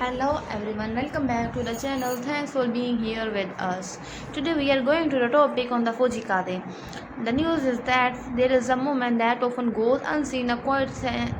Hello everyone, welcome back to the channel. Thanks for being here with us. Today we are going to the topic on the Fujikade. The news is that there is a moment that often goes unseen, a quiet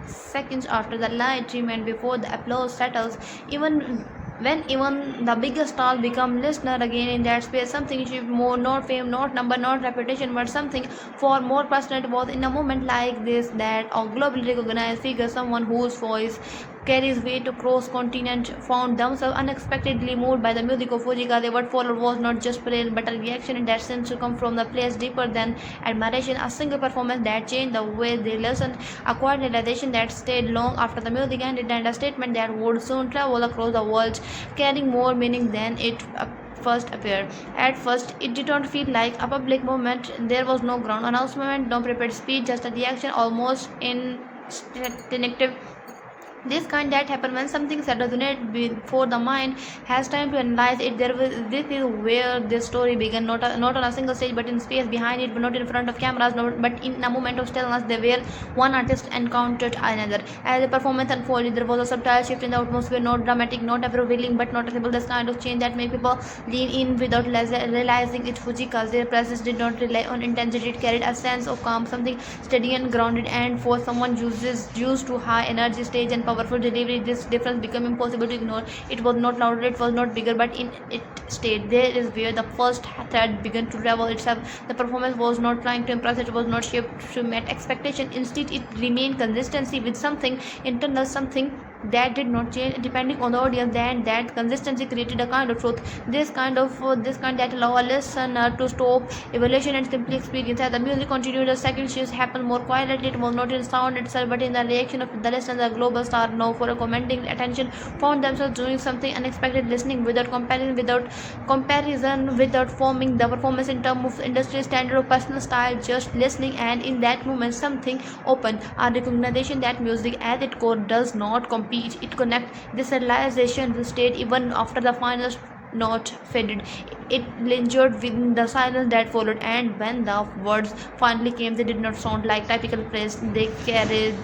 seconds after the light trim and before the applause settles, even the biggest stars become listener again in that space. Something shift more, not fame, not number, not reputation, but something far more personal. It was in a moment like this that a globally recognized figure, someone whose voice carries weight across continent, found themselves unexpectedly moved by the music of Fujikade. What followed was not just praise but a reaction in that sense to come from the place deeper than admiration. A single performance that changed the way they listened, a quiet realization that stayed long after the music ended, and a statement that would soon travel across the world, carrying more meaning than it first appeared. At first, it did not feel like a public moment. There was no ground announcement, no prepared speech, just a reaction almost instinctive. This kind that happens when something resonates before the mind has time to analyze it. This is where this story began, not on a single stage, but in space behind it, but not in front of cameras, but in a moment of stillness, where one artist encountered another. As the performance unfolded, there was a subtle shift in the atmosphere, not dramatic, not revealing, but noticeable. This kind of change that made people lean in without realizing it. Fujika's their presence did not rely on intensity; it carried a sense of calm, something steady and grounded. And for someone used to high energy stage and powerful delivery, this difference became impossible to ignore. It was not louder, it was not bigger, but in it stayed. There is where the first thread began to reveal itself. The performance was not trying to impress, it was not shaped to meet expectation. Instead, it remained consistency with something internal, something that did not change depending on the audience. Then that consistency created a kind of truth. This kind that allow a listener to stop evaluation and simply experience. As the music continued, the second shift happened more quietly. It was not in sound itself, but in the reaction of the listener. The global star, now for a commanding attention, found themselves doing something unexpected, listening without comparison, without forming the performance in terms of industry standard or personal style, just listening. And in that moment, something opened. A recognition that music, at its core, does not compete; it connects. This realization stayed even after the final note faded. It lingered within the silence that followed, and when the words finally came, they did not sound like typical praise. They carried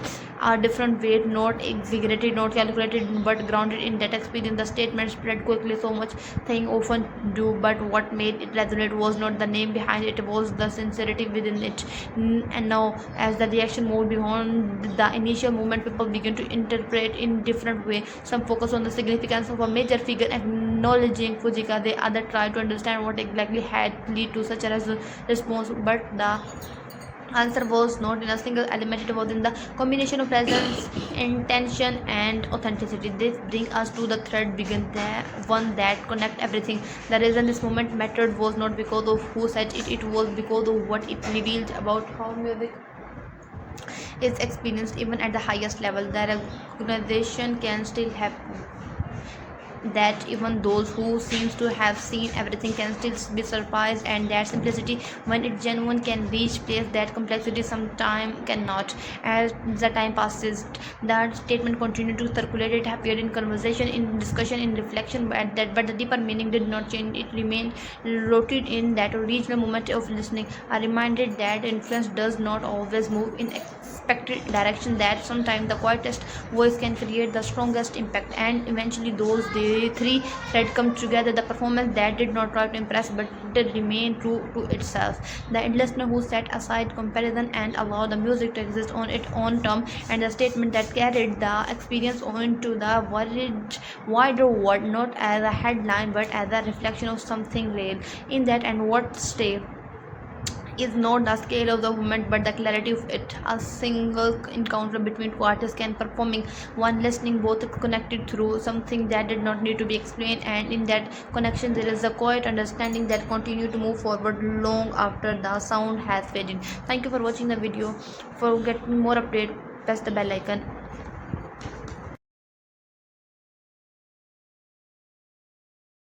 a different weight, not exaggerated, not calculated, but grounded in that experience. The statement spread quickly, so much things often do, but what made it resonate was not the name behind it, was the sincerity within it. And now, as the reaction moved beyond the initial movement, people began to interpret in different way. Some focus on the significance of a major figure, acknowledging Fujika. The other tried to understand what exactly had led to such a response, but the answer was not in a single element. It was in the combination of presence, intention, and authenticity. This brings us to the thread begin, the one that connect everything. The reason this moment mattered was not because of who said it, it was because of what it revealed about how music is experienced even at the highest level. The recognition can still happen, that even those who seems to have seen everything can still be surprised, and that simplicity, when it genuine, can reach place that complexity sometimes cannot. As the time passes, that statement continued to circulate. It appeared in conversation, in discussion, in reflection, but the deeper meaning did not change. It remained rooted in that original moment of listening, a reminder that influence does not always move in expected direction, that sometimes the quietest voice can create the strongest impact. And eventually those three threads come together: the performance that did not try to impress but did remain true to itself, the listener who set aside comparison and allowed the music to exist on its own terms, and the statement that carried the experience on to the wider world, not as a headline but as a reflection of something real. In that, and what stay is not the scale of the movement but the clarity of it. A single encounter between two artists can performing, one listening, both connected through something that did not need to be explained, and in that connection there is a quiet understanding that continue to move forward long after the sound has faded. Thank you for watching the video. For getting more update, press the bell icon.